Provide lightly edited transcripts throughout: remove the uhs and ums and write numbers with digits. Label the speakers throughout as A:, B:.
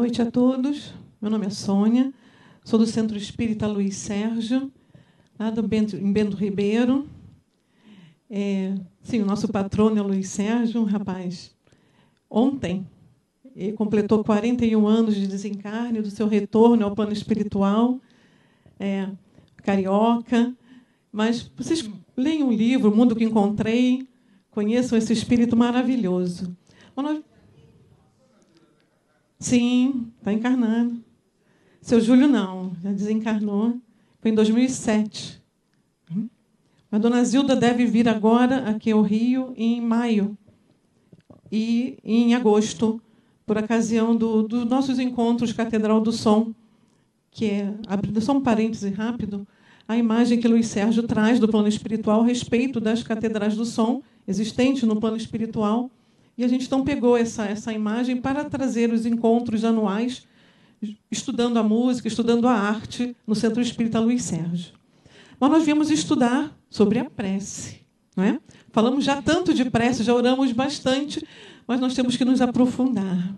A: noite a todos. Meu nome é Sônia, sou do Centro Espírita Luiz Sérgio, lá em Bento Ribeiro. Sim, o nosso patrono é o Luiz Sérgio, um rapaz. Ontem ele completou 41 anos de desencarne, do seu retorno ao plano espiritual, carioca. Mas vocês leem um livro, O Mundo que Encontrei, conheçam esse espírito maravilhoso. Sim, está encarnado. Seu Júlio não, já desencarnou. Foi em 2007. A dona Zilda deve vir agora aqui ao Rio em maio e em agosto, por ocasião dos nossos encontros Catedral do Som, que é, abrindo só um parêntese rápido, a imagem que Luiz Sérgio traz do plano espiritual a respeito das Catedrais do Som existentes no plano espiritual. E a gente então pegou essa imagem para trazer os encontros anuais, estudando a música, estudando a arte, no Centro Espírita Luiz Sérgio. Mas nós viemos estudar sobre a prece. Não é? Falamos já tanto de prece, já oramos bastante, mas nós temos que nos aprofundar.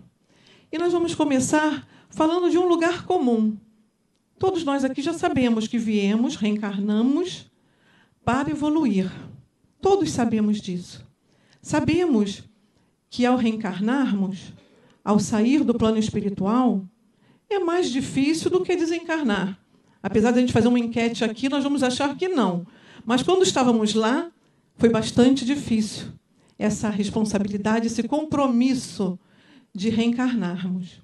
A: E nós vamos começar falando de um lugar comum. Todos nós aqui já sabemos que viemos, reencarnamos para evoluir. Todos sabemos disso. Sabemos que, ao reencarnarmos, ao sair do plano espiritual, é mais difícil do que desencarnar. Apesar de a gente fazer uma enquete aqui, nós vamos achar que não. Mas, quando estávamos lá, foi bastante difícil essa responsabilidade, esse compromisso de reencarnarmos.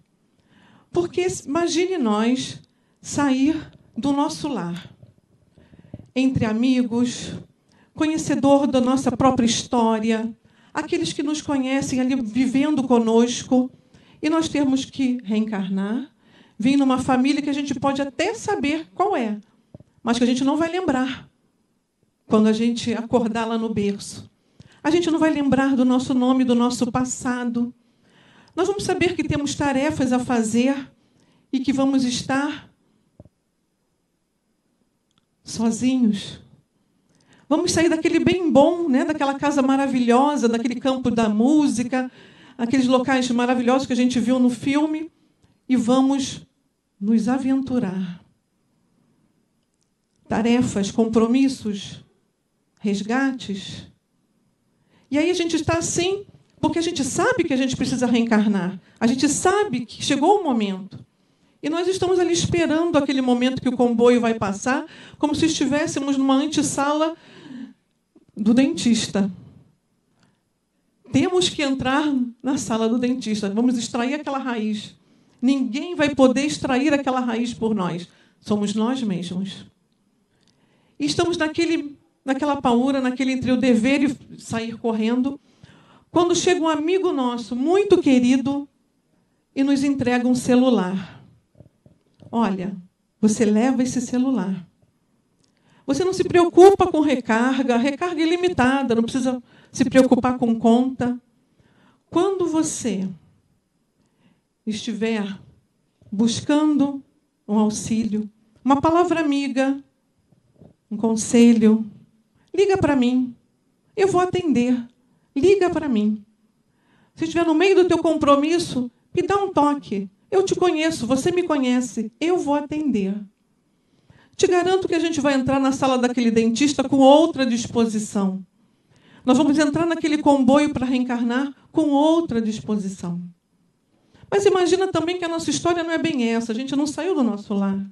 A: Porque, imagine nós sair do nosso lar, entre amigos, conhecedor da nossa própria história, aqueles que nos conhecem ali vivendo conosco, e nós termos que reencarnar, vir numa família que a gente pode até saber qual é, mas que a gente não vai lembrar quando a gente acordar lá no berço. A gente não vai lembrar do nosso nome, do nosso passado. Nós vamos saber que temos tarefas a fazer e que vamos estar sozinhos. Vamos sair daquele bem bom, né? Daquela casa maravilhosa, daquele campo da música, aqueles locais maravilhosos que a gente viu no filme, e vamos nos aventurar. Tarefas, compromissos, resgates. E aí a gente está assim, porque a gente sabe que a gente precisa reencarnar. A gente sabe que chegou o momento. E nós estamos ali esperando aquele momento que o comboio vai passar, como se estivéssemos numa antessala do dentista. Temos que entrar na sala do dentista. Vamos extrair aquela raiz. Ninguém vai poder extrair aquela raiz por nós. Somos nós mesmos. E estamos naquela paura, naquele entre o dever e sair correndo, quando chega um amigo nosso, muito querido, e nos entrega um celular. Olha, você leva esse celular. Você não se preocupa com recarga, a recarga é ilimitada, não precisa se preocupar com conta. Quando você estiver buscando um auxílio, uma palavra amiga, um conselho, liga para mim. Eu vou atender. Liga para mim. Se estiver no meio do teu compromisso, me dá um toque. Eu te conheço, você me conhece. Eu vou atender. Te garanto que a gente vai entrar na sala daquele dentista com outra disposição. Nós vamos entrar naquele comboio para reencarnar com outra disposição. Mas imagina também que a nossa história não é bem essa. A gente não saiu do nosso lar.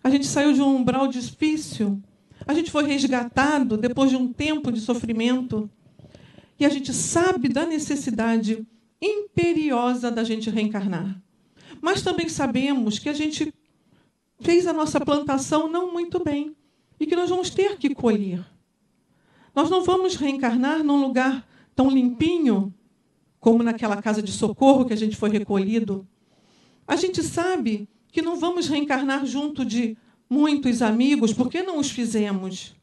A: A gente saiu de um umbral difícil. A gente foi resgatado depois de um tempo de sofrimento. E a gente sabe da necessidade imperiosa da gente reencarnar. Mas também sabemos que a gente fez a nossa plantação não muito bem e que nós vamos ter que colher. Nós não vamos reencarnar num lugar tão limpinho como naquela casa de socorro que a gente foi recolhido. A gente sabe que não vamos reencarnar junto de muitos amigos, porque não os fizemos.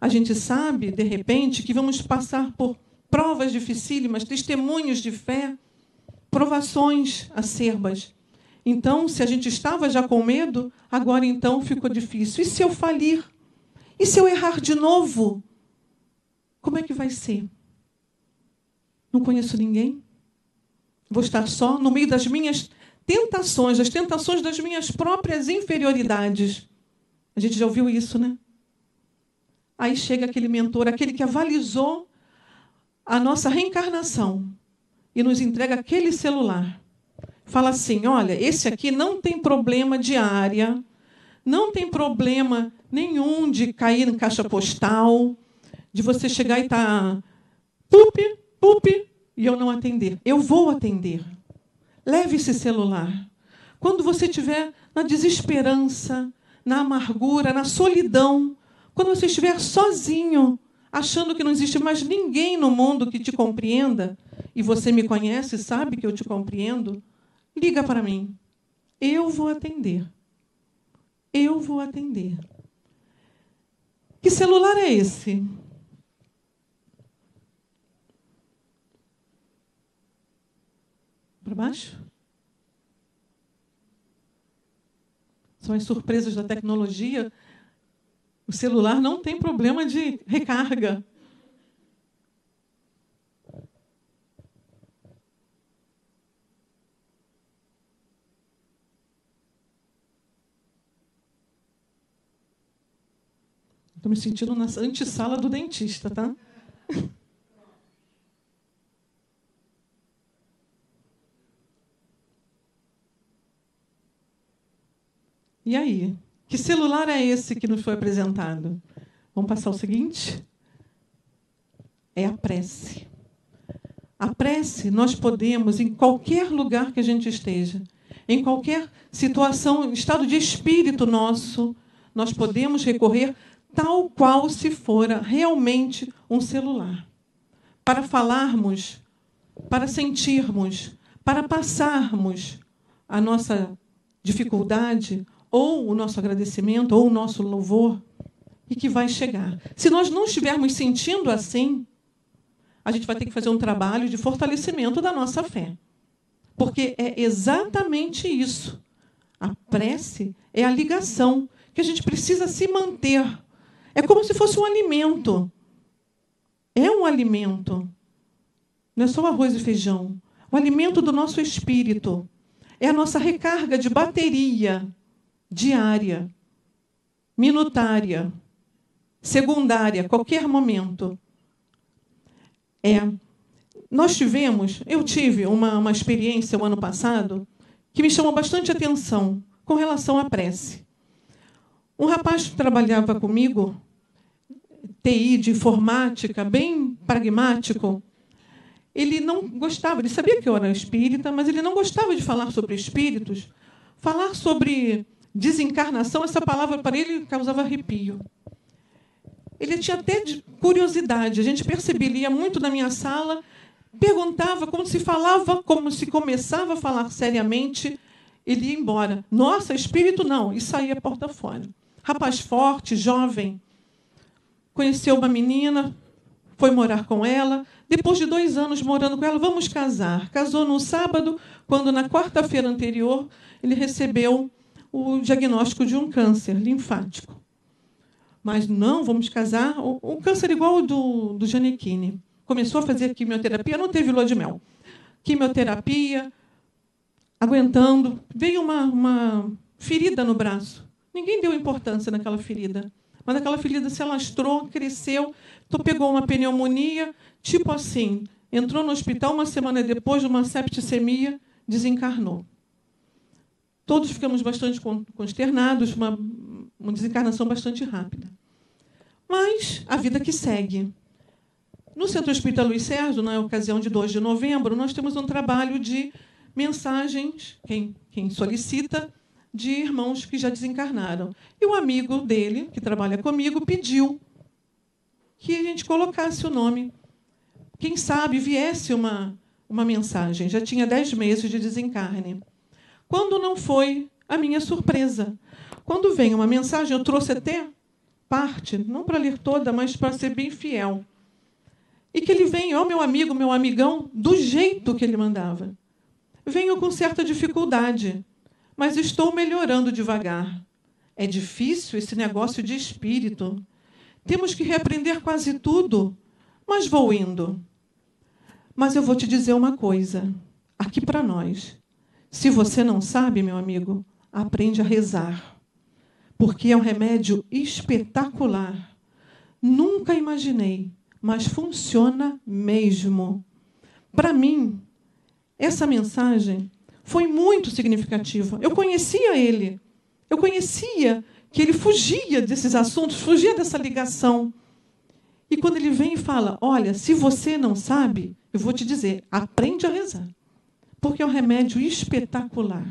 A: A gente sabe, de repente, que vamos passar por provas dificílimas, testemunhos de fé, provações acerbas. Então, se a gente estava já com medo, agora então ficou difícil. E se eu falir? E se eu errar de novo? Como é que vai ser? Não conheço ninguém? Vou estar só no meio das minhas tentações, as tentações das minhas próprias inferioridades. A gente já ouviu isso, né? Aí chega aquele mentor, aquele que avalizou a nossa reencarnação e nos entrega aquele celular. Fala assim, olha, esse aqui não tem problema de área, não tem problema nenhum de cair em caixa postal, de você chegar e estar pup, e eu não atender. Eu vou atender. Leve esse celular. Quando você estiver na desesperança, na amargura, na solidão, quando você estiver sozinho, achando que não existe mais ninguém no mundo que te compreenda, e você me conhece, sabe que eu te compreendo, liga para mim. Eu vou atender. Eu vou atender. Que celular é esse? Para baixo? São as surpresas da tecnologia. O celular não tem problema de recarga. Estou me sentindo na antessala do dentista, tá? E aí? Que celular é esse que nos foi apresentado? Vamos passar o seguinte? É a prece. A prece, nós podemos, em qualquer lugar que a gente esteja, em qualquer situação, estado de espírito nosso, nós podemos recorrer tal qual se fora realmente um celular. Para falarmos, para sentirmos, para passarmos a nossa dificuldade, ou o nosso agradecimento, ou o nosso louvor, e que vai chegar. Se nós não estivermos sentindo assim, a gente vai ter que fazer um trabalho de fortalecimento da nossa fé. Porque é exatamente isso. A prece é a ligação que a gente precisa se manter. É como se fosse um alimento. É um alimento. Não é só arroz e feijão. O alimento do nosso espírito. É a nossa recarga de bateria diária, minutária, secundária, qualquer momento. Eu tive uma experiência o ano passado que me chamou bastante atenção com relação à prece. Um rapaz que trabalhava comigo, TI de informática, bem pragmático, ele não gostava, ele sabia que eu era espírita, mas ele não gostava de falar sobre espíritos. Falar sobre desencarnação, essa palavra para ele causava arrepio. Ele tinha até curiosidade. A gente percebia, ele ia muito na minha sala, perguntava como se falava, como se começava a falar seriamente, ele ia embora. Nossa, espírito não, e saía porta fora. Rapaz forte, jovem, conheceu uma menina, foi morar com ela. Depois de 2 anos morando com ela, vamos casar. Casou no sábado, quando na quarta-feira anterior ele recebeu o diagnóstico de um câncer linfático. Mas não, vamos casar. Um câncer igual ao do Janequine. Começou a fazer quimioterapia, não teve lua de mel. Quimioterapia, aguentando. Veio uma ferida no braço. Ninguém deu importância naquela ferida. Mas aquela ferida se alastrou, cresceu, então pegou uma pneumonia, tipo assim, entrou no hospital 1 semana depois de uma septicemia, desencarnou. Todos ficamos bastante consternados, uma desencarnação bastante rápida. Mas a vida que segue. No Centro Espírita Luiz Sérgio, na ocasião de 2 de novembro, nós temos um trabalho de mensagens, quem solicita, de irmãos que já desencarnaram. E o amigo dele, que trabalha comigo, pediu que a gente colocasse o nome. Quem sabe viesse uma mensagem. Já tinha 10 meses de desencarne. Quando não foi a minha surpresa. Quando vem uma mensagem, eu trouxe até parte, não para ler toda, mas para ser bem fiel. E que ele vem, ó, meu amigo, meu amigão, do jeito que ele mandava. Venho com certa dificuldade, mas estou melhorando devagar. É difícil esse negócio de espírito. Temos que reaprender quase tudo, mas vou indo. Mas eu vou te dizer uma coisa, aqui para nós. Se você não sabe, meu amigo, aprende a rezar. Porque é um remédio espetacular. Nunca imaginei, mas funciona mesmo. Para mim, essa mensagem foi muito significativa. Eu conhecia ele. Eu conhecia que ele fugia desses assuntos, fugia dessa ligação. E quando ele vem e fala, olha, se você não sabe, eu vou te dizer, aprende a rezar. Porque é um remédio espetacular.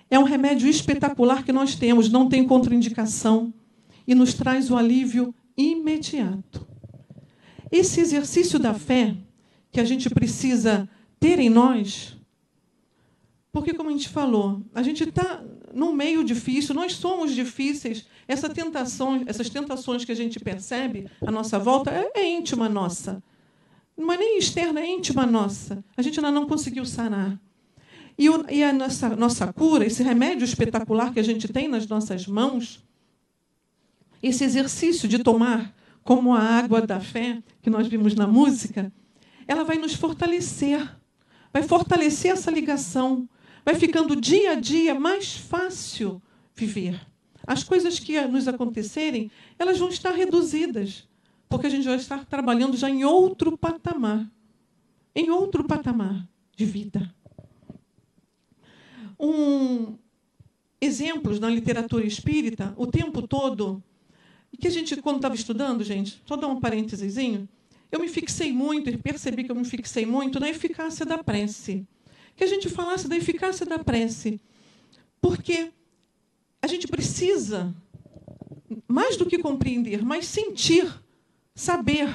A: É um remédio espetacular que nós temos, não tem contraindicação e nos traz o alívio imediato. Esse exercício da fé que a gente precisa ter em nós, porque, como a gente falou, a gente está num meio difícil, nós somos difíceis, essas tentações que a gente percebe à nossa volta é íntima nossa. Não é nem externa, é íntima nossa. A gente ainda não conseguiu sanar. E a nossa cura, esse remédio espetacular que a gente tem nas nossas mãos, esse exercício de tomar como a água da fé, que nós vimos na música, ela vai nos fortalecer, vai fortalecer essa ligação, vai ficando dia a dia mais fácil viver. As coisas que nos acontecerem, elas vão estar reduzidas, porque a gente vai estar trabalhando já em outro patamar de vida. Exemplos na literatura espírita, o tempo todo, que a gente, quando estava estudando, gente, só dar um parêntesezinho, eu me fixei muito, e percebi que eu me fixei muito na eficácia da prece. Que a gente falasse da eficácia da prece. Porque a gente precisa, mais do que compreender, mas sentir, saber,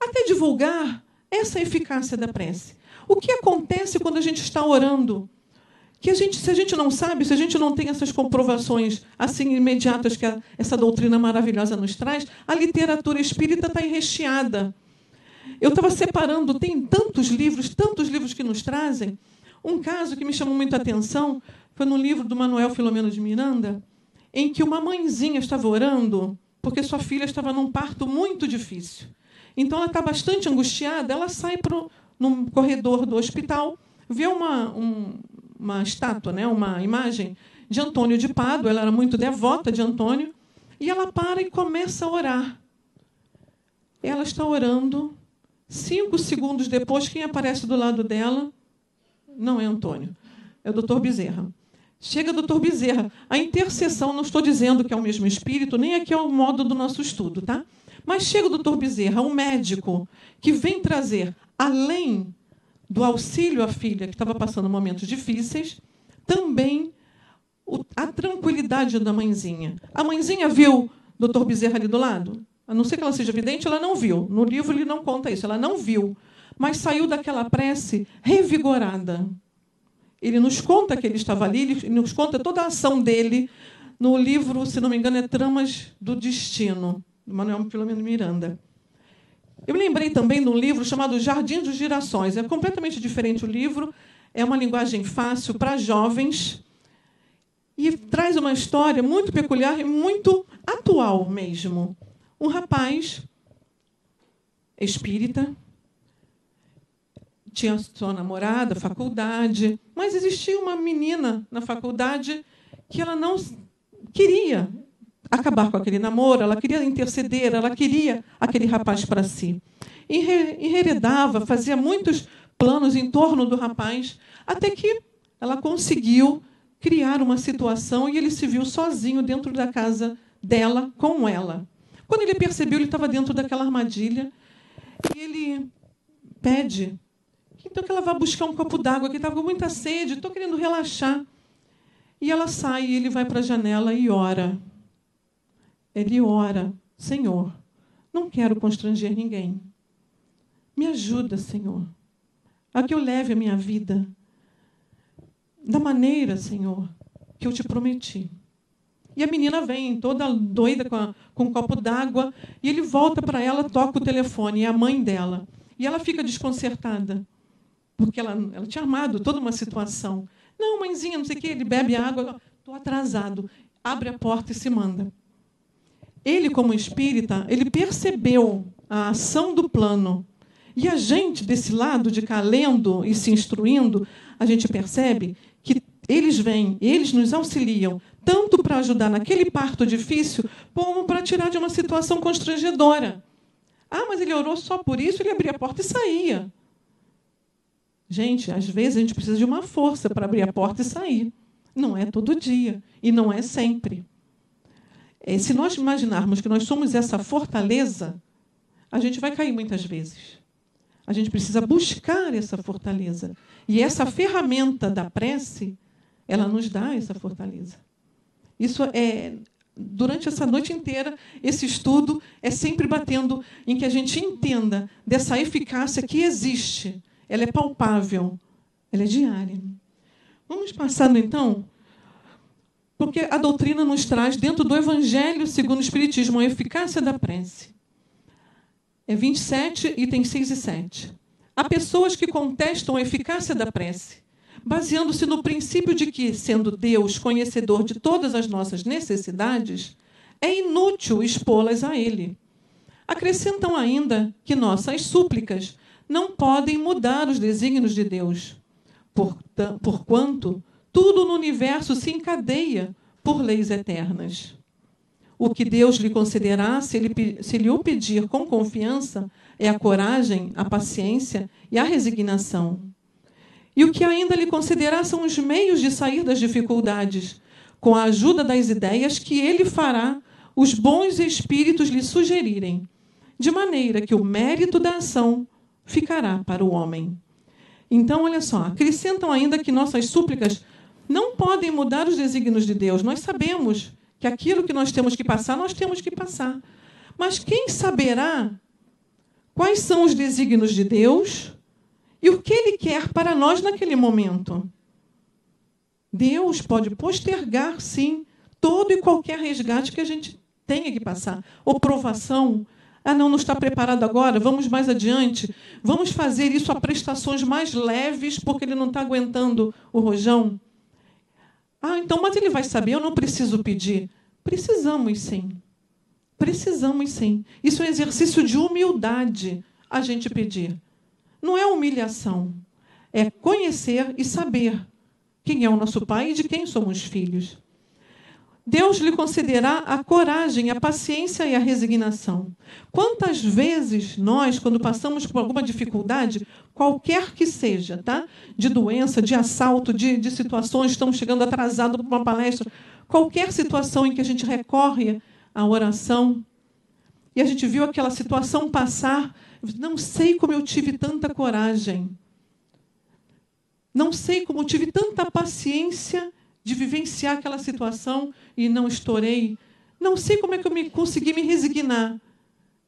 A: até divulgar essa eficácia da prece. O que acontece quando a gente está orando? Que se a gente não sabe, se a gente não tem essas comprovações assim imediatas que essa doutrina maravilhosa nos traz, a literatura espírita está recheada. Eu estava separando, tem tantos livros que nos trazem. Um caso que me chamou muito a atenção foi no livro do Manuel Filomeno de Miranda, em que uma mãezinha estava orando porque sua filha estava num parto muito difícil. Então, ela está bastante angustiada, ela sai no corredor do hospital, vê uma estátua, né, uma imagem de Antônio de Pádua, ela era muito devota de Antônio, e ela para e começa a orar. Ela está orando, 5 segundos depois, quem aparece do lado dela não é Antônio, é o Dr. Bezerra. Chega o Dr. Bezerra. A intercessão, não estou dizendo que é o mesmo espírito, nem aqui é o modo do nosso estudo, tá? Mas chega o Dr. Bezerra, um médico que vem trazer, além do auxílio à filha, que estava passando momentos difíceis, também a tranquilidade da mãezinha. A mãezinha viu o Dr. Bezerra ali do lado? A não ser que ela seja vidente, ela não viu. No livro ele não conta isso, ela não viu. Mas saiu daquela prece revigorada. Ele nos conta que ele estava ali, ele nos conta toda a ação dele. No livro, se não me engano, é Tramas do Destino, do Manuel Filomeno de Miranda. Eu me lembrei também de um livro chamado Jardim dos Girassóis. É completamente diferente o livro, é uma linguagem fácil para jovens e traz uma história muito peculiar e muito atual mesmo. Um rapaz espírita, tinha sua namorada, faculdade, mas existia uma menina na faculdade que ela não queria acabar com aquele namoro, ela queria interceder, ela queria aquele rapaz para si. Enredava, fazia muitos planos em torno do rapaz, até que ela conseguiu criar uma situação e ele se viu sozinho dentro da casa dela com ela. Quando ele percebeu, ele estava dentro daquela armadilha e ele pede então que ela vá buscar um copo d'água, que estava com muita sede, estou querendo relaxar. E ela sai e ele vai para a janela e ora. Ele ora, Senhor, não quero constranger ninguém. Me ajuda, Senhor, a que eu leve a minha vida da maneira, Senhor, que eu te prometi. E a menina vem toda doida com um copo d'água e ele volta para ela, toca o telefone, é a mãe dela. E ela fica desconcertada, porque ela tinha armado toda uma situação. Não, mãezinha, não sei o quê, ele bebe água, estou atrasado. Abre a porta e se manda. Ele, como espírita, ele percebeu a ação do plano. E a gente, desse lado de cá, lendo e se instruindo, a gente percebe que eles vêm, eles nos auxiliam, tanto para ajudar naquele parto difícil, como para tirar de uma situação constrangedora. Ah, mas ele orou só por isso, ele abria a porta e saía. Gente, às vezes a gente precisa de uma força para abrir a porta e sair. Não é todo dia e não é sempre. Se nós imaginarmos que nós somos essa fortaleza, a gente vai cair muitas vezes. A gente precisa buscar essa fortaleza. E essa ferramenta da prece, ela nos dá essa fortaleza. Isso é, durante essa noite inteira, esse estudo é sempre batendo em que a gente entenda dessa eficácia que existe. Ela é palpável, ela é diária. Vamos passando, então, porque a doutrina nos traz, dentro do Evangelho segundo o Espiritismo, a eficácia da prece. É 27, itens 6 e 7. Há pessoas que contestam a eficácia da prece, baseando-se no princípio de que, sendo Deus conhecedor de todas as nossas necessidades, é inútil expô-las a Ele. Acrescentam ainda que nossas súplicas não podem mudar os desígnios de Deus, porquanto tudo no universo se encadeia por leis eternas. O que Deus lhe concederá, se lhe o pedir com confiança, é a coragem, a paciência e a resignação. E o que ainda lhe concederá são os meios de sair das dificuldades, com a ajuda das ideias que ele fará os bons espíritos lhe sugerirem, de maneira que o mérito da ação ficará para o homem. Então, olha só, acrescentam ainda que nossas súplicas não podem mudar os desígnios de Deus. Nós sabemos que aquilo que nós temos que passar, nós temos que passar. Mas quem saberá quais são os desígnios de Deus e o que Ele quer para nós naquele momento? Deus pode postergar, sim, todo e qualquer resgate que a gente tenha que passar. Ou provação. Ah, não está preparado agora, vamos mais adiante. Vamos fazer isso a prestações mais leves, porque ele não está aguentando o rojão. Ah, então, mas ele vai saber, eu não preciso pedir. Precisamos, sim. Precisamos, sim. Isso é um exercício de humildade, a gente pedir. Não é humilhação. É conhecer e saber quem é o nosso Pai e de quem somos filhos. Deus lhe concederá a coragem, a paciência e a resignação. Quantas vezes nós, quando passamos por alguma dificuldade, qualquer que seja, tá? De doença, de assalto, de situações, estamos chegando atrasados para uma palestra, qualquer situação em que a gente recorre à oração, e a gente viu aquela situação passar, não sei como eu tive tanta coragem, não sei como eu tive tanta paciência de vivenciar aquela situação e não estourei. Não sei como é que eu consegui me resignar.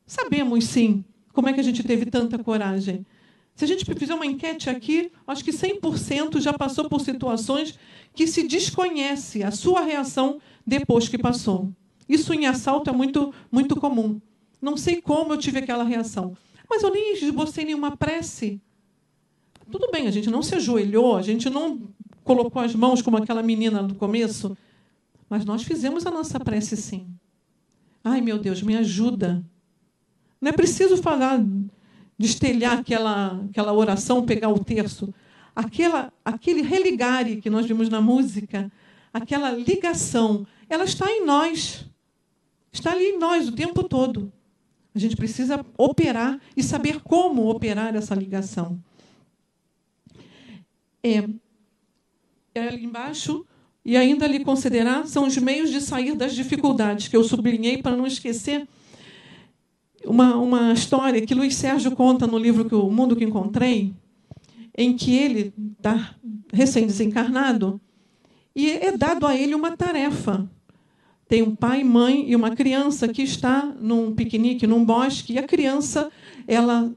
A: Sabemos, sim, como é que a gente teve tanta coragem. Se a gente fizer uma enquete aqui, acho que 100% já passou por situações que se desconhece a sua reação depois que passou. Isso em assalto é muito, muito comum. Não sei como eu tive aquela reação. Mas eu nem esbocei nenhuma prece. Tudo bem, a gente não se ajoelhou, a gente não colocou as mãos como aquela menina no começo, mas nós fizemos a nossa prece, sim. Ai, meu Deus, me ajuda. Não é preciso falar, destelhar aquela oração, pegar o terço. Aquele religare que nós vimos na música, aquela ligação, ela está em nós. Está ali em nós o tempo todo. A gente precisa operar e saber como operar essa ligação. Ali embaixo, e ainda lhe considerar, são os meios de sair das dificuldades, que eu sublinhei para não esquecer uma história que Luiz Sérgio conta no livro O Mundo que Encontrei, em que ele está recém-desencarnado e é dado a ele uma tarefa. Tem um pai, mãe e uma criança que está num piquenique, num bosque, e a criança ela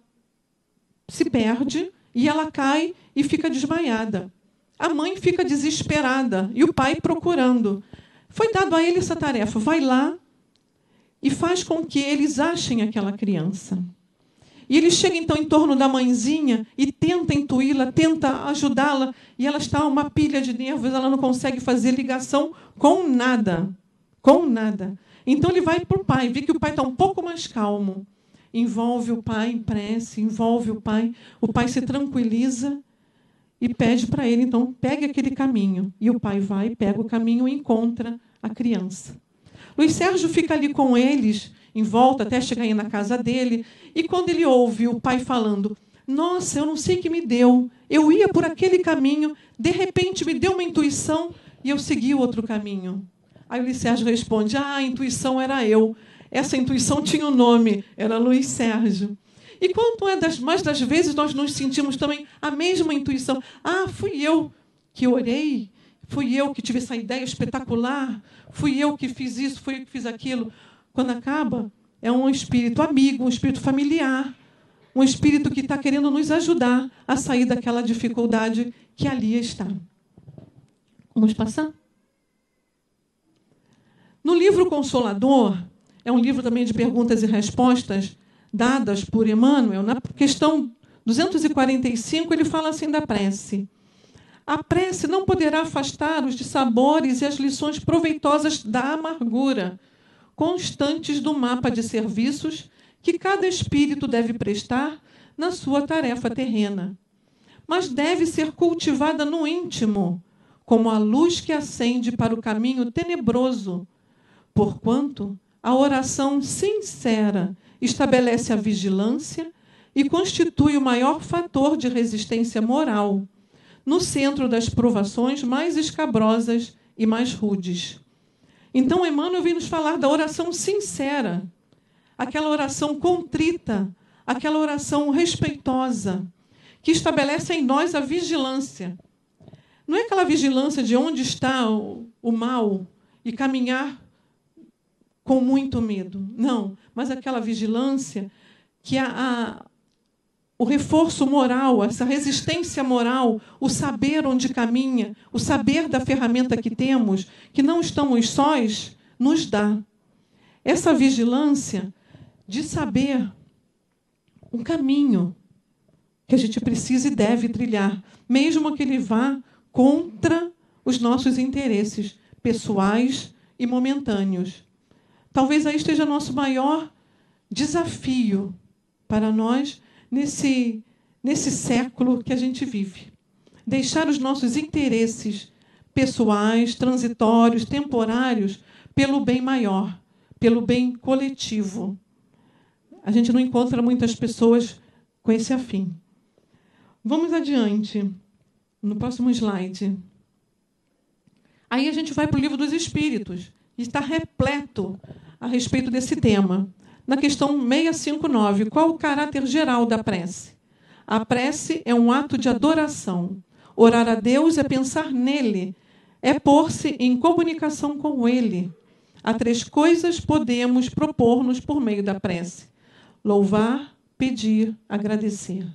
A: se perde e ela cai e fica desmaiada. A mãe fica desesperada e o pai procurando. Foi dado a ele essa tarefa. Vai lá e faz com que eles achem aquela criança. E ele chega, então, em torno da mãezinha e tenta intuí-la, tenta ajudá-la, e ela está uma pilha de nervos, ela não consegue fazer ligação com nada. Com nada. Então, ele vai para o pai, vê que o pai está um pouco mais calmo. envolve o pai em prece, envolve o pai se tranquiliza e pede para ele, então, pegue aquele caminho. E o pai vai, pega o caminho e encontra a criança. Luiz Sérgio fica ali com eles, em volta, até chegar aí na casa dele, e quando ele ouve o pai falando, nossa, eu não sei o que me deu, eu ia por aquele caminho, de repente me deu uma intuição e eu segui o outro caminho. Aí o Luiz Sérgio responde, a intuição era eu. Essa intuição tinha um nome, era Luiz Sérgio. E quanto mais das vezes nós nos sentimos também a mesma intuição. Fui eu que orei, fui eu que tive essa ideia espetacular, fui eu que fiz isso, fui eu que fiz aquilo. Quando acaba, é um espírito amigo, um espírito familiar, um espírito que está querendo nos ajudar a sair daquela dificuldade que ali está. Vamos passar? No livro Consolador, é um livro também de perguntas e respostas dadas por Emmanuel, na questão 245, ele fala assim da prece. A prece não poderá afastar os dissabores e as lições proveitosas da amargura, constantes do mapa de serviços que cada espírito deve prestar na sua tarefa terrena. Mas deve ser cultivada no íntimo, como a luz que acende para o caminho tenebroso, porquanto a oração sincera estabelece a vigilância e constitui o maior fator de resistência moral no centro das provações mais escabrosas e mais rudes. Então, Emmanuel vem nos falar da oração sincera, aquela oração contrita, aquela oração respeitosa, que estabelece em nós a vigilância. Não é aquela vigilância de onde está o mal e caminhar com muito medo. Não, mas aquela vigilância que o reforço moral, essa resistência moral, o saber onde caminha, o saber da ferramenta que temos, que não estamos sós, nos dá. Essa vigilância de saber um caminho que a gente precisa e deve trilhar, mesmo que ele vá contra os nossos interesses pessoais e momentâneos. Talvez aí esteja nosso maior desafio para nós nesse século que a gente vive. Deixar os nossos interesses pessoais, transitórios, temporários, pelo bem maior, pelo bem coletivo. A gente não encontra muitas pessoas com esse afim. Vamos adiante, no próximo slide. Aí a gente vai para o Livro dos Espíritos, e está repleto a respeito desse tema. Na questão 659, qual o caráter geral da prece? A prece é um ato de adoração. Orar a Deus é pensar nele, é pôr-se em comunicação com ele. Há 3 coisas podemos propor-nos por meio da prece: louvar, pedir, agradecer.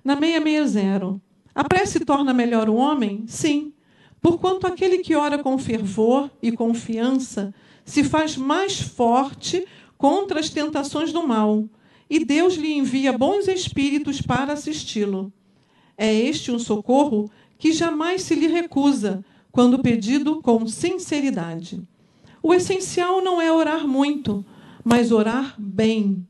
A: Na 660, a prece torna melhor o homem? Sim, porquanto aquele que ora com fervor e confiança se faz mais forte contra as tentações do mal, e Deus lhe envia bons espíritos para assisti-lo. É este um socorro que jamais se lhe recusa, quando pedido com sinceridade. O essencial não é orar muito, mas orar bem.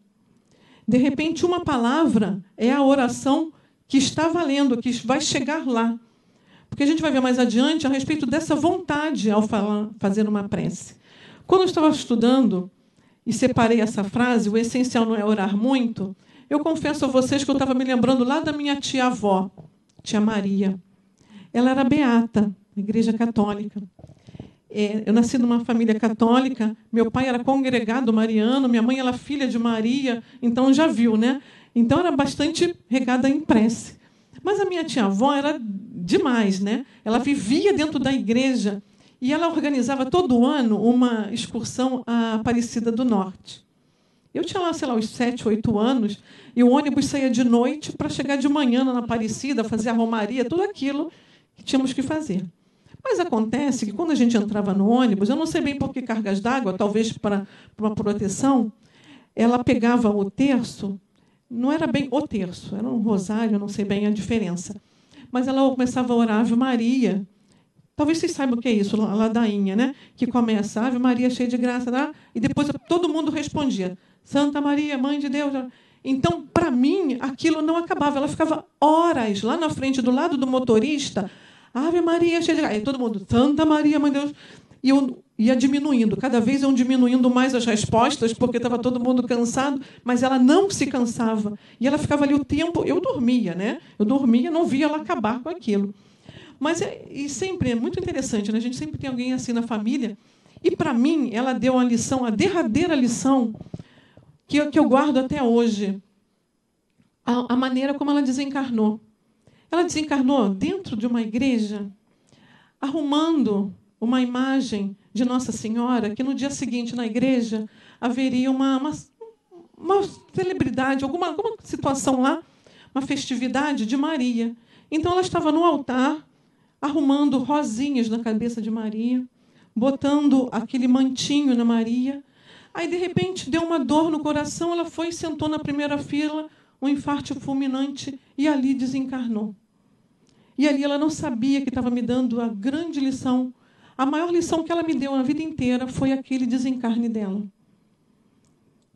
A: De repente, uma palavra é a oração que está valendo, que vai chegar lá. Porque a gente vai ver mais adiante a respeito dessa vontade ao fazer uma prece. Quando eu estava estudando e separei essa frase, o essencial não é orar muito, eu confesso a vocês que eu estava me lembrando lá da minha tia-avó, tia Maria. Ela era beata, na Igreja Católica. Eu nasci numa família católica, meu pai era congregado mariano, minha mãe era filha de Maria, então já viu, né? Então era bastante regada em prece. Mas a minha tia-avó era demais, né? Ela vivia dentro da igreja e ela organizava todo ano uma excursão à Aparecida do Norte. Eu tinha lá, sei lá, uns 7, 8 anos, e o ônibus saía de noite para chegar de manhã na Aparecida, fazer a romaria, tudo aquilo que tínhamos que fazer. Mas acontece que, quando a gente entrava no ônibus, eu não sei bem por que cargas d'água, talvez para uma proteção, ela pegava o terço, não era bem o terço, era um rosário, eu não sei bem a diferença. Mas ela começava a orar Ave Maria, Talvez vocês saibam o que é isso, a ladainha, né? Que começa, Ave Maria, cheia de graça, né? E depois todo mundo respondia, Santa Maria, Mãe de Deus. Então, para mim, aquilo não acabava. Ela ficava horas lá na frente, do lado do motorista, Ave Maria, cheia de graça. Aí todo mundo, Santa Maria, Mãe de Deus. E eu ia diminuindo, cada vez iam diminuindo mais as respostas, porque estava todo mundo cansado, mas ela não se cansava. E ela ficava ali o tempo, eu dormia, né? Eu dormia, não via ela acabar com aquilo. Mas e sempre é muito interessante, né? A gente sempre tem alguém assim na família. E, para mim, ela deu uma lição, a derradeira lição, que eu guardo até hoje, a maneira como ela desencarnou. Ela desencarnou dentro de uma igreja, arrumando uma imagem de Nossa Senhora, que no dia seguinte, na igreja, haveria uma celebridade, alguma situação lá, uma festividade de Maria. Então, ela estava no altar, arrumando rosinhas na cabeça de Maria, botando aquele mantinho na Maria. Aí, de repente, deu uma dor no coração, ela foi e sentou na primeira fila, um infarto fulminante, e ali desencarnou. E ali ela não sabia que estava me dando a grande lição. A maior lição que ela me deu na vida inteira foi aquele desencarne dela.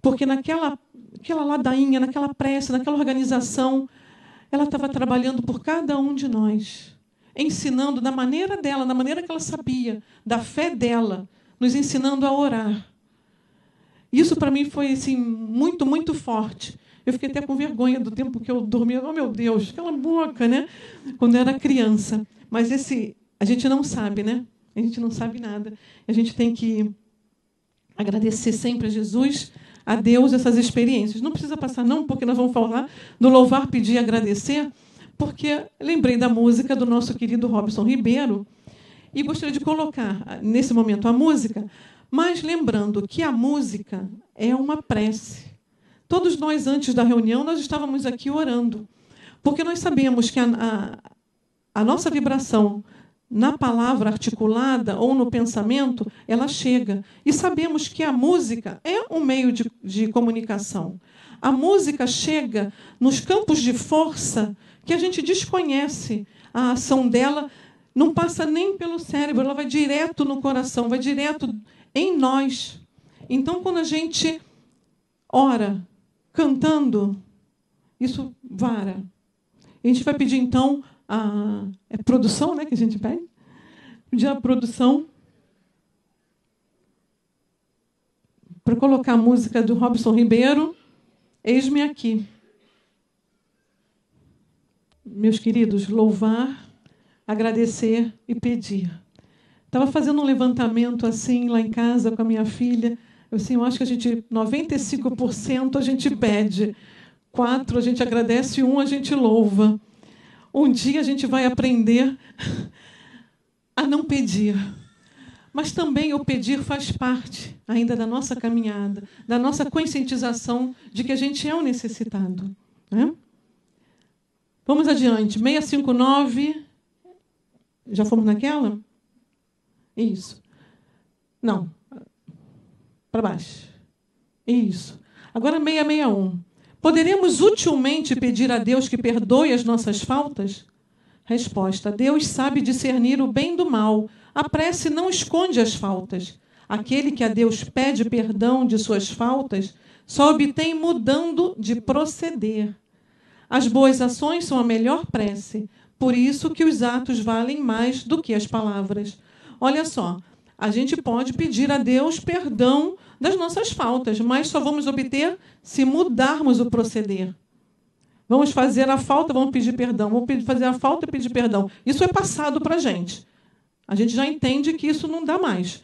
A: Porque naquela ladainha, naquela prece, naquela organização, ela estava trabalhando por cada um de nós, ensinando da maneira dela, da maneira que ela sabia, da fé dela, nos ensinando a orar. Isso, para mim, foi assim, muito, muito forte. Eu fiquei até com vergonha do tempo que eu dormia. Oh, meu Deus, aquela boca, né? Quando eu era criança. Mas a gente não sabe, né? A gente não sabe nada. A gente tem que agradecer sempre a Jesus, a Deus, essas experiências. Não precisa passar, não, porque nós vamos falar do louvar, pedir e agradecer, porque lembrei da música do nosso querido Robson Ribeiro e gostaria de colocar, nesse momento, a música, mas lembrando que a música é uma prece. Todos nós, antes da reunião, nós estávamos aqui orando, porque nós sabemos que a nossa vibração na palavra articulada ou no pensamento, ela chega. E sabemos que a música é um meio de comunicação. A música chega nos campos de força que a gente desconhece. A ação dela não passa nem pelo cérebro, ela vai direto no coração, vai direto em nós. Então, quando a gente ora cantando, isso vara. A gente vai pedir, então, é produção, né, que a gente pede? Pedir a produção para colocar a música do Robson Ribeiro, Eis-me Aqui. Meus queridos, louvar, agradecer e pedir. Estava fazendo um levantamento assim lá em casa com a minha filha. Eu acho que 95% a gente pede, 4% a gente agradece, 1% a gente louva. Um dia a gente vai aprender a não pedir. Mas também o pedir faz parte ainda da nossa caminhada, da nossa conscientização de que a gente é um necessitado. Né? Vamos adiante. 659. Já fomos naquela? Isso. Não. Para baixo. Isso. Agora 661. Poderemos utilmente pedir a Deus que perdoe as nossas faltas? Resposta: Deus sabe discernir o bem do mal. A prece não esconde as faltas. Aquele que a Deus pede perdão de suas faltas só obtém mudando de proceder. As boas ações são a melhor prece. Por isso que os atos valem mais do que as palavras. Olha só, a gente pode pedir a Deus perdão das nossas faltas, mas só vamos obter se mudarmos o proceder. Vamos fazer a falta, vamos pedir perdão. Vamos fazer a falta e pedir perdão. Isso é passado para a gente. A gente já entende que isso não dá mais.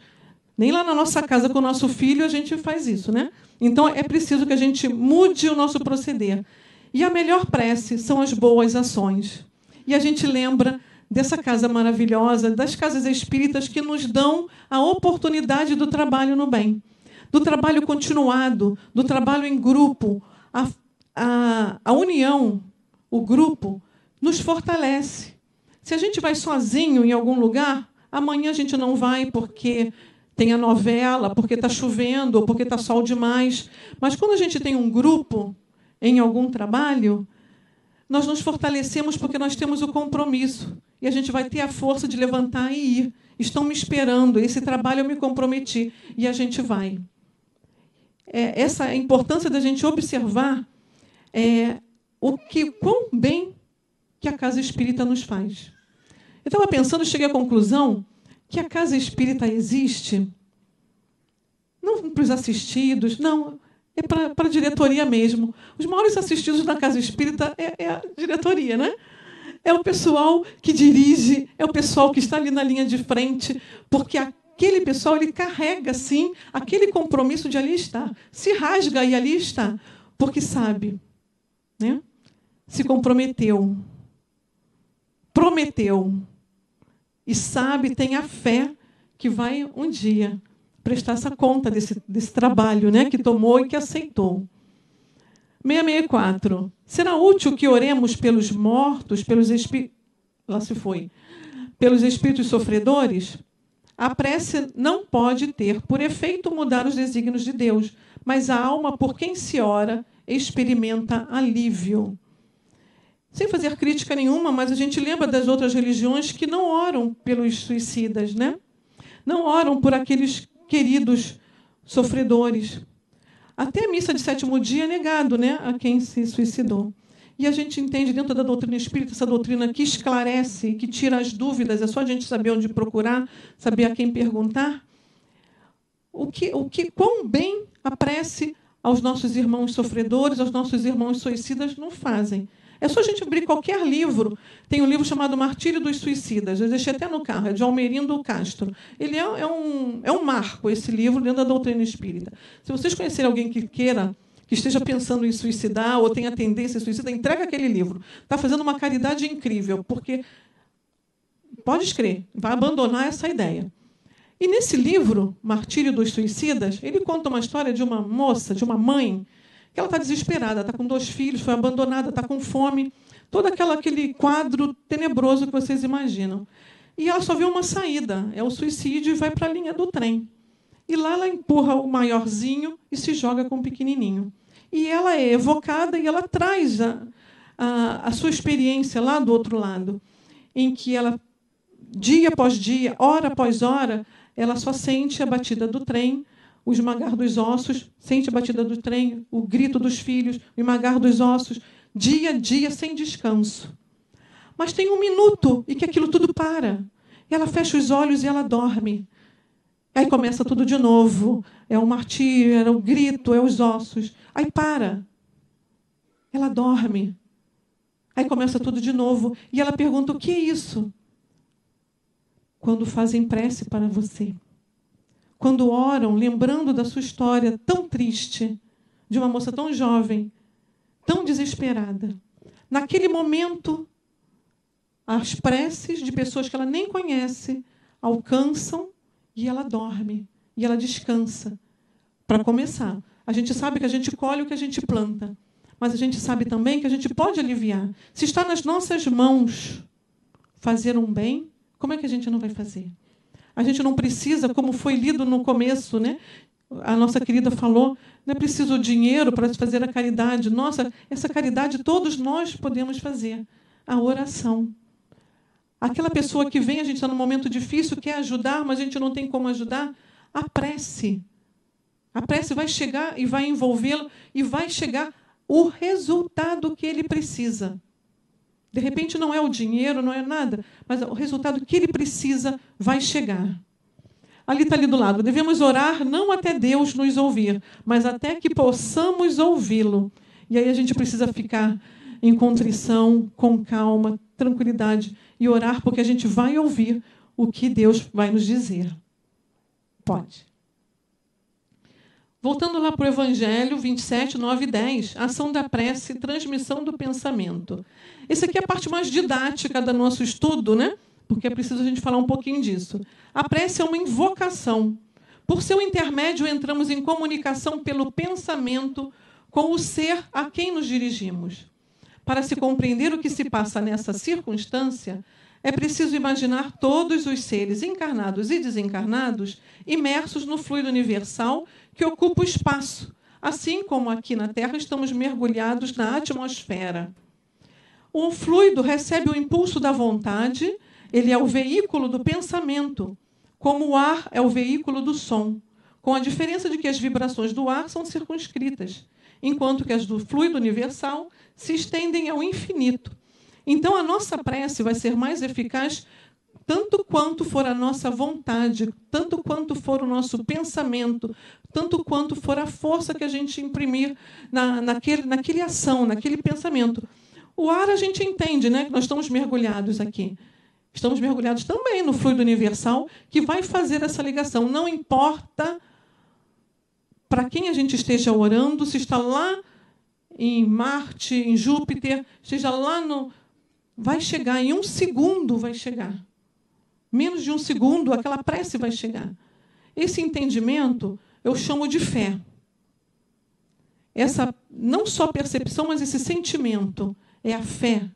A: Nem lá na nossa casa com o nosso filho a gente faz isso, né? Então é preciso que a gente mude o nosso proceder. E a melhor prece são as boas ações. E a gente lembra dessa casa maravilhosa, das casas espíritas que nos dão a oportunidade do trabalho no bem, do trabalho continuado, do trabalho em grupo. A união, o grupo, nos fortalece. Se a gente vai sozinho em algum lugar, amanhã a gente não vai porque tem a novela, porque está chovendo, ou porque está sol demais. Mas quando a gente tem um grupo em algum trabalho, nós nos fortalecemos porque nós temos o compromisso. e a gente vai ter a força de levantar e ir. Estão me esperando, esse trabalho eu me comprometi, e a gente vai. Essa é a importância da gente observar quão bem que a casa espírita nos faz. Eu estava pensando, cheguei à conclusão que a casa espírita existe não para os assistidos, não, é para a diretoria mesmo. Os maiores assistidos da casa espírita é a diretoria, né? É o pessoal que dirige, é o pessoal que está ali na linha de frente, porque aquele pessoal ele carrega, sim, aquele compromisso de ali estar. Se rasga e ali está, porque sabe, né? Se comprometeu, prometeu, e sabe, tem a fé que vai um dia prestar essa conta desse trabalho, né, que tomou e que aceitou. 664. Será útil que oremos pelos mortos, pelos espíritos sofredores? A prece não pode ter, por efeito, mudar os desígnios de Deus, mas a alma por quem se ora experimenta alívio. Sem fazer crítica nenhuma, mas a gente lembra das outras religiões que não oram pelos suicidas, né? Não oram por aqueles queridos sofredores. Até a missa de sétimo dia é negado, né, a quem se suicidou. E a gente entende dentro da doutrina espírita, essa doutrina que esclarece, que tira as dúvidas, é só a gente saber onde procurar, saber a quem perguntar. Quão bem a prece aos nossos irmãos sofredores, aos nossos irmãos suicidas não fazem. É só a gente abrir qualquer livro. Tem um livro chamado Martírio dos Suicidas. Eu deixei até no carro, é de Almerindo Castro. Ele é um marco, esse livro, dentro da doutrina espírita. Se vocês conhecerem alguém que esteja pensando em suicidar ou tenha tendência a suicida, entrega aquele livro. Está fazendo uma caridade incrível, porque, pode crer, vai abandonar essa ideia. E nesse livro, Martírio dos Suicidas, ele conta uma história de uma moça, de uma mãe, que ela está desesperada, está com 2 filhos, foi abandonada, está com fome, todo aquele quadro tenebroso que vocês imaginam. E ela só vê uma saída, é o suicídio, e vai para a linha do trem. E lá ela empurra o maiorzinho e se joga com o pequenininho. E ela é evocada e ela traz a sua experiência lá do outro lado, em que ela, dia após dia, hora após hora, ela só sente a batida do trem, o esmagar dos ossos, sente a batida do trem, o grito dos filhos, o esmagar dos ossos, dia a dia, sem descanso. Mas tem 1 minuto e que aquilo tudo para. Ela fecha os olhos e ela dorme. Aí começa tudo de novo. É o martírio, é o grito, é os ossos. Aí para. Ela dorme. Aí começa tudo de novo. E ela pergunta, o que é isso? Quando fazem prece para você. Quando oram, lembrando da sua história tão triste, de uma moça tão jovem, tão desesperada. Naquele momento, as preces de pessoas que ela nem conhece alcançam e ela dorme, e ela descansa. Para começar, a gente sabe que a gente colhe o que a gente planta, mas a gente sabe também que a gente pode aliviar. Se está nas nossas mãos fazer um bem, como é que a gente não vai fazer? A gente não precisa, como foi lido no começo, né? A nossa querida falou, não é preciso dinheiro para fazer a caridade. Nossa, essa caridade todos nós podemos fazer. A oração. Aquela pessoa que vem, a gente está num momento difícil, quer ajudar, mas a gente não tem como ajudar, a prece. A prece vai chegar e vai envolvê-lo e vai chegar o resultado que ele precisa. De repente, não é o dinheiro, não é nada, mas o resultado que ele precisa vai chegar. Ali está ali do lado. Devemos orar não até Deus nos ouvir, mas até que possamos ouvi-lo. E aí a gente precisa ficar em contrição, com calma, tranquilidade, e orar, porque a gente vai ouvir o que Deus vai nos dizer. Pode. Voltando lá para o Evangelho 27, 9 e 10, ação da prece, transmissão do pensamento. Essa aqui é a parte mais didática do nosso estudo, né? Porque é preciso a gente falar um pouquinho disso. A prece é uma invocação. Por seu intermédio, entramos em comunicação pelo pensamento com o ser a quem nos dirigimos. Para se compreender o que se passa nessa circunstância, é preciso imaginar todos os seres encarnados e desencarnados imersos no fluido universal que ocupa o espaço, assim como aqui na Terra estamos mergulhados na atmosfera. O fluido recebe o impulso da vontade, ele é o veículo do pensamento, como o ar é o veículo do som, com a diferença de que as vibrações do ar são circunscritas, enquanto que as do fluido universal se estendem ao infinito. Então, a nossa prece vai ser mais eficaz tanto quanto for a nossa vontade, tanto quanto for o nosso pensamento, tanto quanto for a força que a gente imprimir naquele ação, naquele pensamento. O ar a gente entende, né? Nós estamos mergulhados aqui. Estamos mergulhados também no fluido universal, que vai fazer essa ligação. Não importa para quem a gente esteja orando, se está lá em Marte, em Júpiter, esteja lá no... Vai chegar, em 1 segundo vai chegar. Menos de 1 segundo, aquela prece vai chegar. Esse entendimento eu chamo de fé. Essa não só percepção, mas esse sentimento é a fé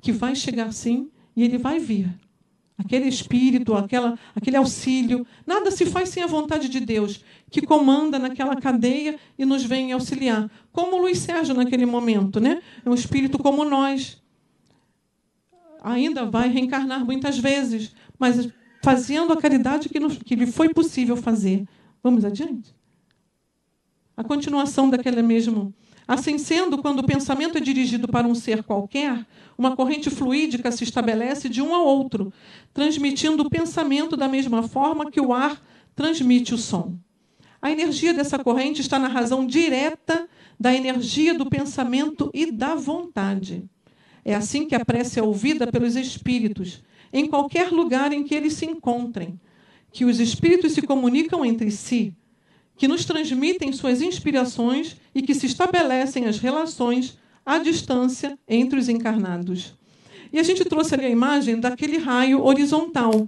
A: que vai chegar sim e ele vai vir. Aquele espírito, aquele auxílio. Nada se faz sem a vontade de Deus, que comanda naquela cadeia e nos vem auxiliar. Como o Luiz Sérgio naquele momento, né? É um espírito como nós. Ainda vai reencarnar muitas vezes, mas fazendo a caridade que lhe foi possível fazer. Vamos adiante? A continuação daquele mesmo. Assim sendo, quando o pensamento é dirigido para um ser qualquer, uma corrente fluídica se estabelece de um ao outro, transmitindo o pensamento da mesma forma que o ar transmite o som. A energia dessa corrente está na razão direta da energia do pensamento e da vontade. É assim que a prece é ouvida pelos espíritos, em qualquer lugar em que eles se encontrem, que os espíritos se comunicam entre si, que nos transmitem suas inspirações e que se estabelecem as relações à distância entre os encarnados. E a gente trouxe ali a imagem daquele raio horizontal.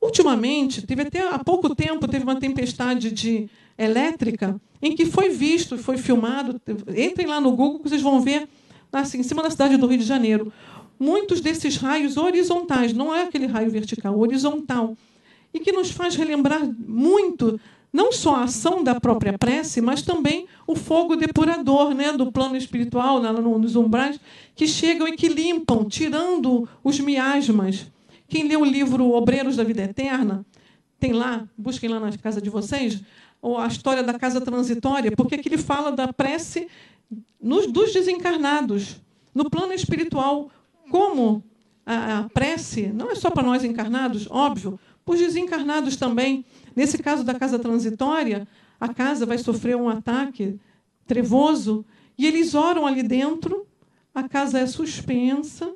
A: Ultimamente, há pouco tempo, teve uma tempestade elétrica em que foi visto, foi filmado. Entrem lá no Google que vocês vão ver, assim, em cima da cidade do Rio de Janeiro, muitos desses raios horizontais, não é aquele raio vertical, horizontal, e que nos faz relembrar muito, não só a ação da própria prece, mas também o fogo depurador, né, do plano espiritual, nos umbrais, que chegam e que limpam, tirando os miasmas. Quem lê o livro Obreiros da Vida Eterna, tem lá, busquem lá na casa de vocês, ou a história da casa transitória, porque aqui ele fala da prece dos desencarnados, no plano espiritual, como a prece não é só para nós encarnados, óbvio, para os desencarnados também. Nesse caso da casa transitória, a casa vai sofrer um ataque trevoso e eles oram ali dentro, a casa é suspensa,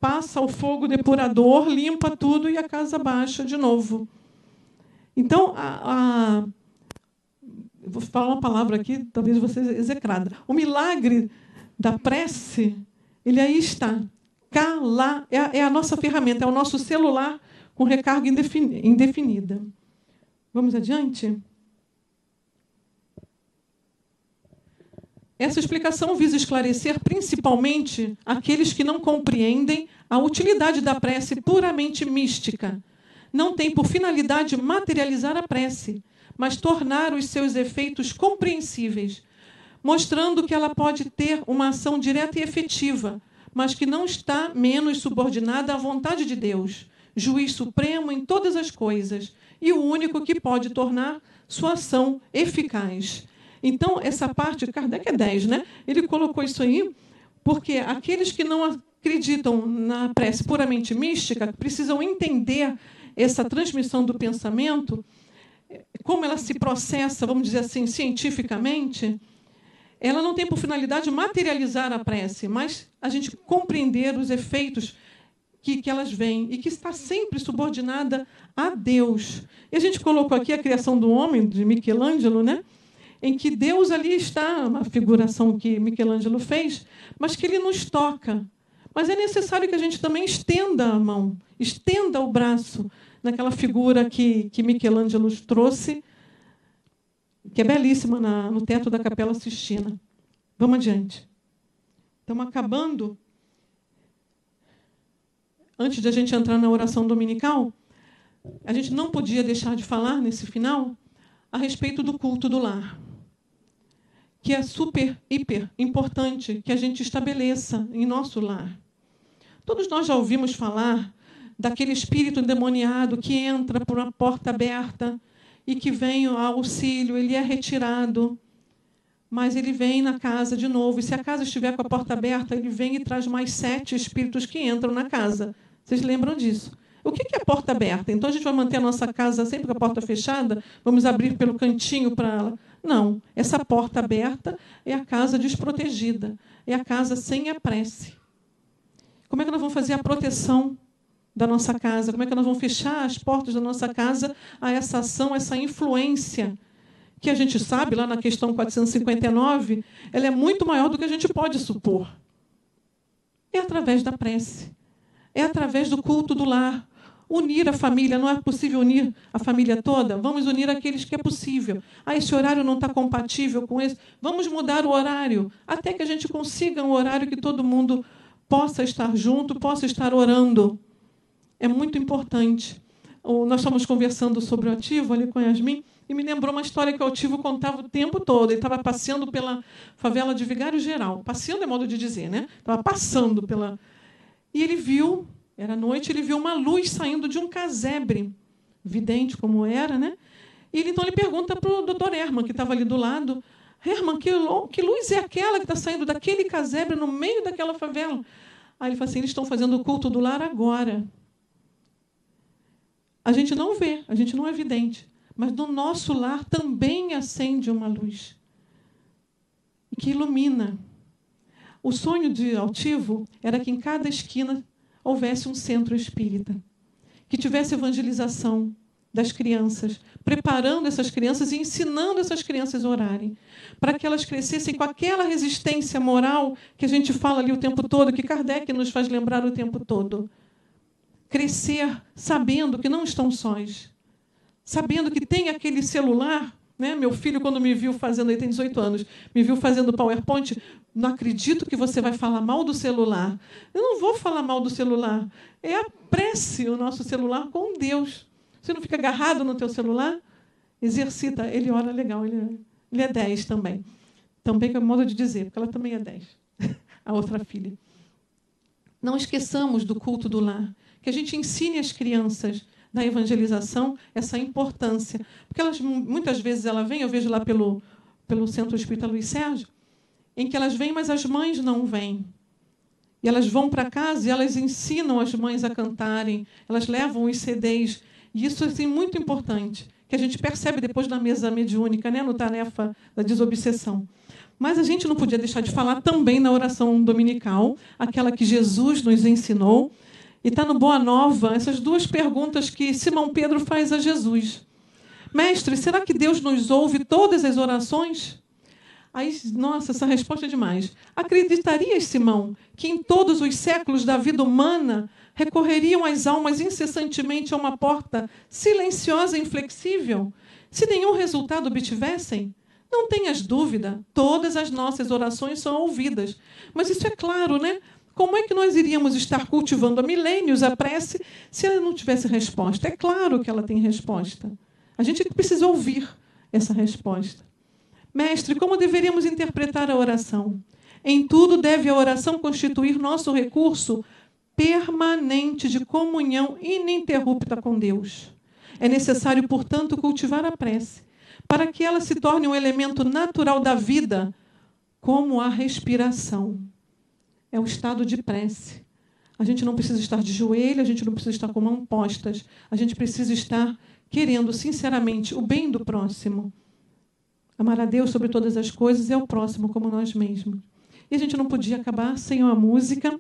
A: passa o fogo depurador, limpa tudo e a casa baixa de novo. Então, eu vou falar uma palavra aqui, talvez você execrada. O milagre da prece, ele aí está. Cá, lá, é a nossa ferramenta, é o nosso celular com recarga indefinida. Vamos adiante? Essa explicação visa esclarecer principalmente aqueles que não compreendem a utilidade da prece puramente mística. Não tem por finalidade materializar a prece, mas tornar os seus efeitos compreensíveis, mostrando que ela pode ter uma ação direta e efetiva, mas que não está menos subordinada à vontade de Deus, juiz supremo em todas as coisas, e o único que pode tornar sua ação eficaz. Então, essa parte, Kardec é 10, né? Ele colocou isso aí porque aqueles que não acreditam na prece puramente mística precisam entender essa transmissão do pensamento, como ela se processa, vamos dizer assim, cientificamente. Ela não tem por finalidade materializar a prece, mas a gente compreender os efeitos que elas vêm e que está sempre subordinada a Deus. E a gente colocou aqui a criação do homem, de Michelangelo, né? Em que Deus ali está, uma figuração que Michelangelo fez, mas que ele nos toca. Mas é necessário que a gente também estenda a mão, estenda o braço naquela figura que Michelangelo trouxe, que é belíssima no teto da Capela Sistina. Vamos adiante. Estamos acabando. Antes de a gente entrar na oração dominical, a gente não podia deixar de falar, nesse final, a respeito do culto do lar, que é super, hiper importante que a gente estabeleça em nosso lar. Todos nós já ouvimos falar daquele espírito endemoniado que entra por uma porta aberta e que vem ao auxílio, ele é retirado, mas ele vem na casa de novo. E se a casa estiver com a porta aberta, ele vem e traz mais 7 espíritos que entram na casa. Vocês lembram disso? O que é a porta aberta? Então a gente vai manter a nossa casa sempre com a porta fechada? Vamos abrir pelo cantinho para ela? Não. Essa porta aberta é a casa desprotegida. É a casa sem a prece. Como é que nós vamos fazer a proteção da nossa casa? Como é que nós vamos fechar as portas da nossa casa a essa ação, essa influência que a gente sabe, lá na questão 459, ela é muito maior do que a gente pode supor. É através da prece. É através do culto do lar. Unir a família. Não é possível unir a família toda? Vamos unir aqueles que é possível. Esse horário não está compatível com esse. Vamos mudar o horário, até que a gente consiga um horário que todo mundo possa estar junto, possa estar orando. É muito importante. Nós estamos conversando sobre o Ativo ali com a Yasmin, e me lembrou uma história que o Ativo contava o tempo todo. Ele estava passeando pela favela de Vigário Geral. Passeando é modo de dizer, né? Estava passando pela... E ele viu, era noite, ele viu uma luz saindo de um casebre, vidente como era, né? E então ele pergunta para o doutor Herman, que estava ali do lado: Herman, que luz é aquela que está saindo daquele casebre no meio daquela favela? Aí ele fala assim: eles estão fazendo o culto do lar agora. A gente não vê, a gente não é vidente, mas no nosso lar também acende uma luz que ilumina. O sonho de Altivo era que em cada esquina houvesse um centro espírita, que tivesse evangelização das crianças, preparando essas crianças e ensinando essas crianças a orarem, para que elas crescessem com aquela resistência moral que a gente fala ali o tempo todo, que Kardec nos faz lembrar o tempo todo. Crescer sabendo que não estão sós, sabendo que tem aquele celular, né? Meu filho, quando me viu fazendo, ele tem 18 anos, me viu fazendo PowerPoint, não acredito que você vai falar mal do celular. Eu não vou falar mal do celular. É a prece, o nosso celular com Deus. Você não fica agarrado no teu celular? Exercita. Ele ora legal, ele é 10 também. Também que é o modo de dizer, porque ela também é 10. A outra filha. Não esqueçamos do culto do lar. Que a gente ensine às crianças da evangelização essa importância. Porque elas, muitas vezes ela vem, eu vejo lá pelo Centro Espírita Luiz Sérgio, em que elas vêm, mas as mães não vêm. E elas vão para casa e elas ensinam as mães a cantarem, elas levam os CDs. E isso é assim, muito importante, que a gente percebe depois na mesa mediúnica, né, no tarefa da desobsessão. Mas a gente não podia deixar de falar também na oração dominical, aquela que Jesus nos ensinou. E está no Boa Nova essas 2 perguntas que Simão Pedro faz a Jesus. Mestre, será que Deus nos ouve todas as orações? Aí, nossa, essa resposta é demais. Acreditarias, Simão, que em todos os séculos da vida humana recorreriam as almas incessantemente a uma porta silenciosa e inflexível, se nenhum resultado obtivessem? Não tenhas dúvida, todas as nossas orações são ouvidas. Mas isso é claro, né? Como é que nós iríamos estar cultivando há milênios a prece se ela não tivesse resposta? É claro que ela tem resposta. A gente precisa ouvir essa resposta. Mestre, como deveríamos interpretar a oração? Em tudo deve a oração constituir nosso recurso permanente de comunhão ininterrupta com Deus. É necessário, portanto, cultivar a prece, para que ela se torne um elemento natural da vida, como a respiração. É o estado de prece. A gente não precisa estar de joelho, a gente não precisa estar com mãos postas. A gente precisa estar querendo, sinceramente, o bem do próximo. Amar a Deus sobre todas as coisas e ao próximo como nós mesmos. E a gente não podia acabar sem uma música.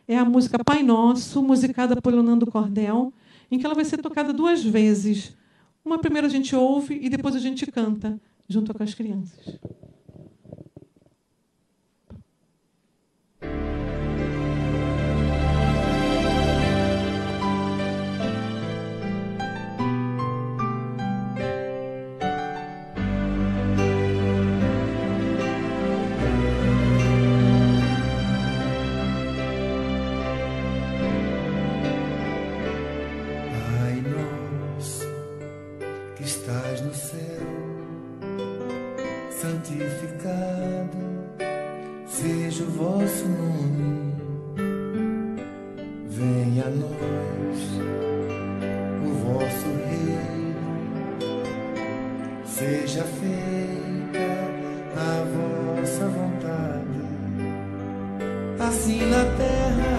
A: É a música Pai Nosso, musicada por Leonardo Cordel, em que ela vai ser tocada 2 vezes. Uma primeiro a gente ouve e depois a gente canta, junto com as crianças.
B: Estás no céu, santificado Venha a nós o vosso reino, seja feita a vossa vontade, assim na terra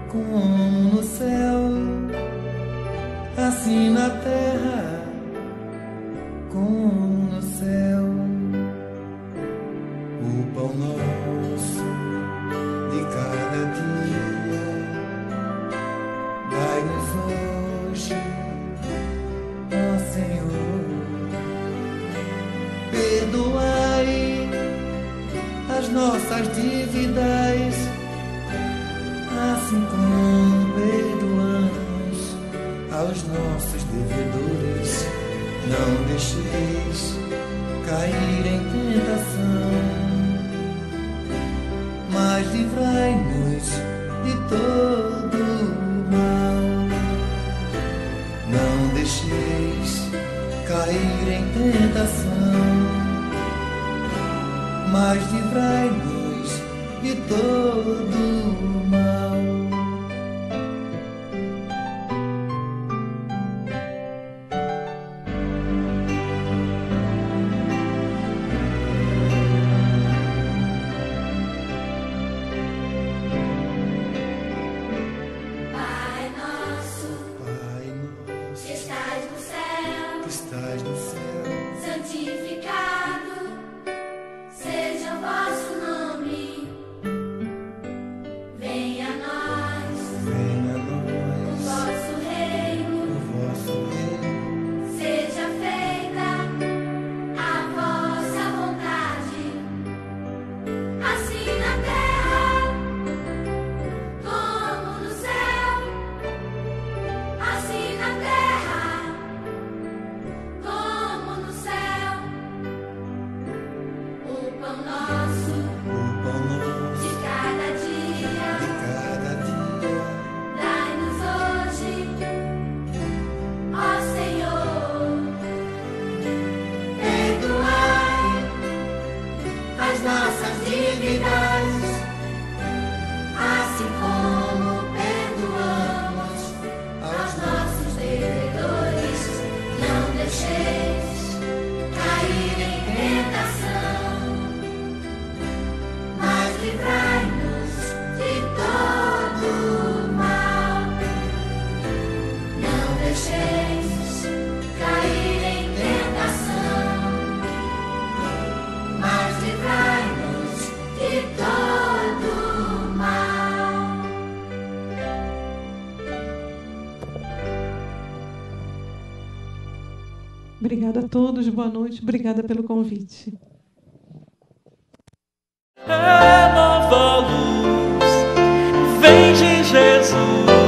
B: como no céu, assim na terra como no céu. O pão nosso de cada dia dai-nos hoje, ó Senhor. Perdoai as nossas dívidas, assim como perdoamos aos nossos devedores. Não deixeis cair em tentação, mas livrai-nos de todo mal. Não deixeis cair em tentação, mas livrai-nos de todo mal.
A: Obrigada a todos, boa noite, obrigada pelo convite.
C: É nova luz, vem de Jesus.